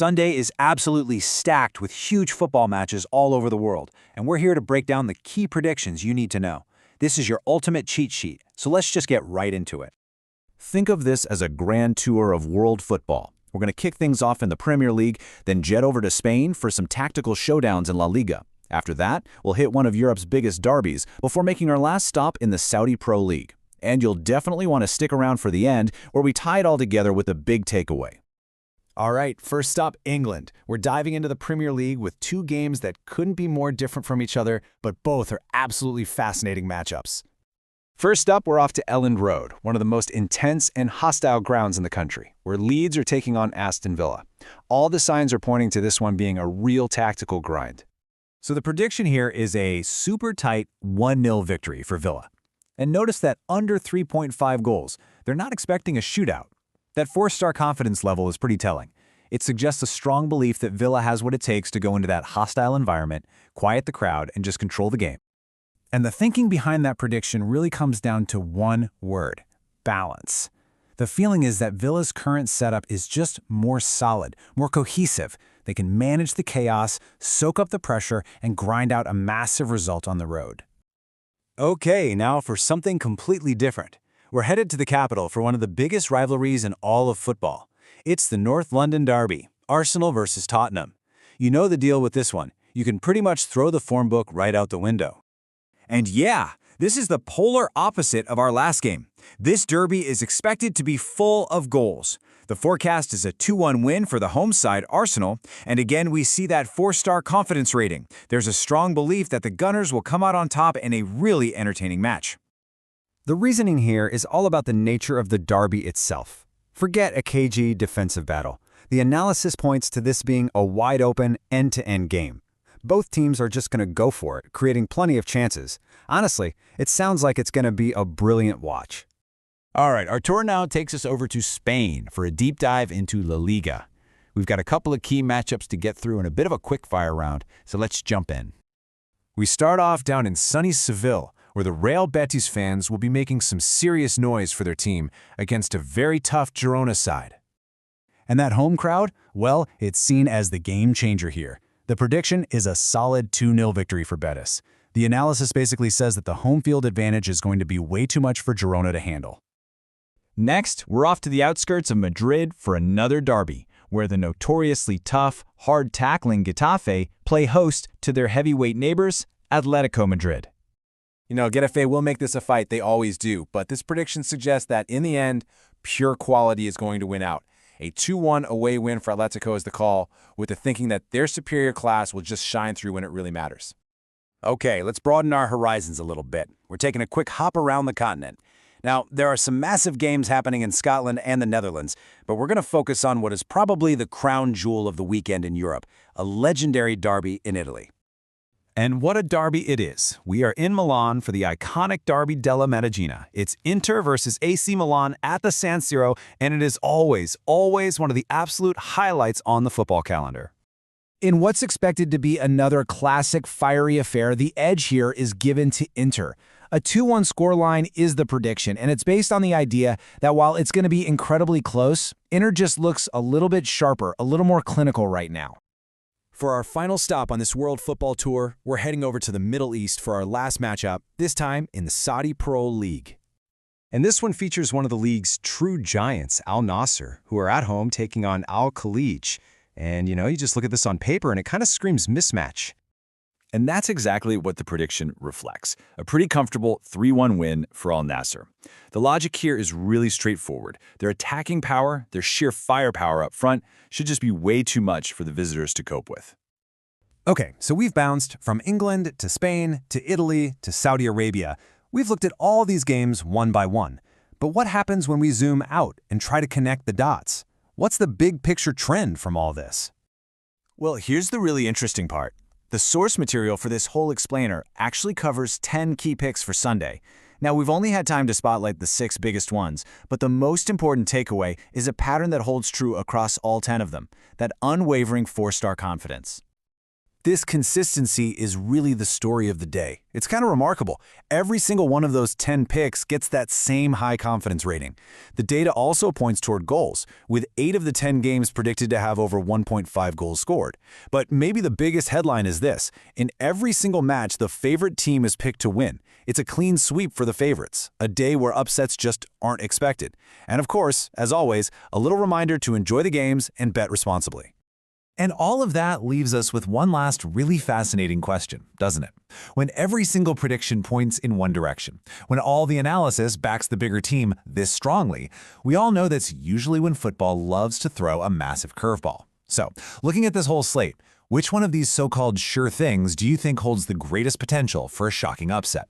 Sunday is absolutely stacked with huge football matches all over the world, and we're here to break down the key predictions you need to know. This is your ultimate cheat sheet, so let's just get right into it. Think of this as a grand tour of world football. We're going to kick things off in the Premier League, then jet over to Spain for some tactical showdowns in La Liga. After that, we'll hit one of Europe's biggest derbies before making our last stop in the Saudi Pro League. And you'll definitely want to stick around for the end, where we tie it all together with a big takeaway. All right, first up, England. We're diving into the Premier League with two games that couldn't be more different from each other, but both are absolutely fascinating matchups. First up, we're off to Elland Road, one of the most intense and hostile grounds in the country, where Leeds are taking on Aston Villa. All the signs are pointing to this one being a real tactical grind. So the prediction here is a super tight 1-0 victory for Villa. And notice that under 3.5 goals, they're not expecting a shootout. That 4-star confidence level is pretty telling. It suggests a strong belief that Villa has what it takes to go into that hostile environment, quiet the crowd, and just control the game. And the thinking behind that prediction really comes down to one word: balance. The feeling is that Villa's current setup is just more solid, more cohesive. They can manage the chaos, soak up the pressure, and grind out a massive result on the road. Okay, now for something completely different. We're headed to the capital for one of the biggest rivalries in all of football. It's the North London derby, Arsenal versus Tottenham. You know the deal with this one. You can pretty much throw the form book right out the window. And yeah, this is the polar opposite of our last game. This derby is expected to be full of goals. The forecast is a 2-1 win for the home side, Arsenal, and again we see that 4-star confidence rating. There's a strong belief that the Gunners will come out on top in a really entertaining match. The reasoning here is all about the nature of the derby itself. Forget a cagey defensive battle. The analysis points to this being a wide-open, end-to-end game. Both teams are just going to go for it, creating plenty of chances. Honestly, it sounds like it's going to be a brilliant watch. All right, our tour now takes us over to Spain for a deep dive into La Liga. We've got a couple of key matchups to get through and a bit of a quick-fire round, so let's jump in. We start off down in sunny Seville, where the Real Betis fans will be making some serious noise for their team against a very tough Girona side. And that home crowd, well, it's seen as the game changer here. The prediction is a solid 2-0 victory for Betis. The analysis basically says that the home field advantage is going to be way too much for Girona to handle. Next, we're off to the outskirts of Madrid for another derby, where the notoriously tough, hard-tackling Getafe play host to their heavyweight neighbors, Atletico Madrid. You know, Getafe will make this a fight, they always do, but this prediction suggests that in the end, pure quality is going to win out. A 2-1 away win for Atletico is the call, with the thinking that their superior class will just shine through when it really matters. Okay, let's broaden our horizons a little bit. We're taking a quick hop around the continent. Now, there are some massive games happening in Scotland and the Netherlands, but we're going to focus on what is probably the crown jewel of the weekend in Europe, a legendary derby in Italy. And what a derby it is. We are in Milan for the iconic Derby della Madonnina. It's Inter versus AC Milan at the San Siro, and it is always one of the absolute highlights on the football calendar. In what's expected to be another classic fiery affair, the edge here is given to Inter. A 2-1 scoreline is the prediction, and it's based on the idea that while it's going to be incredibly close, Inter just looks a little bit sharper, a little more clinical right now. For our final stop on this World Football Tour, we're heading over to the Middle East for our last matchup, this time in the Saudi Pro League. And this one features one of the league's true giants, Al Nassr, who are at home taking on Al Khalij. And, you know, you just look at this on paper and it kind of screams mismatch. And that's exactly what the prediction reflects. A pretty comfortable 3-1 win for Al Nassr. The logic here is really straightforward. Their attacking power, their sheer firepower up front, should just be way too much for the visitors to cope with. Okay, so we've bounced from England to Spain to Italy to Saudi Arabia. We've looked at all these games one by one. But what happens when we zoom out and try to connect the dots? What's the big picture trend from all this? Well, here's the really interesting part. The source material for this whole explainer actually covers 10 key picks for Sunday. Now, we've only had time to spotlight the 6 biggest ones, but the most important takeaway is a pattern that holds true across all 10 of them, that unwavering 4-star confidence. This consistency is really the story of the day. It's kind of remarkable. Every single one of those 10 picks gets that same high confidence rating. The data also points toward goals, with 8 of the 10 games predicted to have over 1.5 goals scored. But maybe the biggest headline is this: in every single match, the favorite team is picked to win. It's a clean sweep for the favorites, a day where upsets just aren't expected. And of course, as always, a little reminder to enjoy the games and bet responsibly. And all of that leaves us with one last really fascinating question, doesn't it? When every single prediction points in one direction, when all the analysis backs the bigger team this strongly, we all know that's usually when football loves to throw a massive curveball. So, looking at this whole slate, which one of these so-called sure things do you think holds the greatest potential for a shocking upset?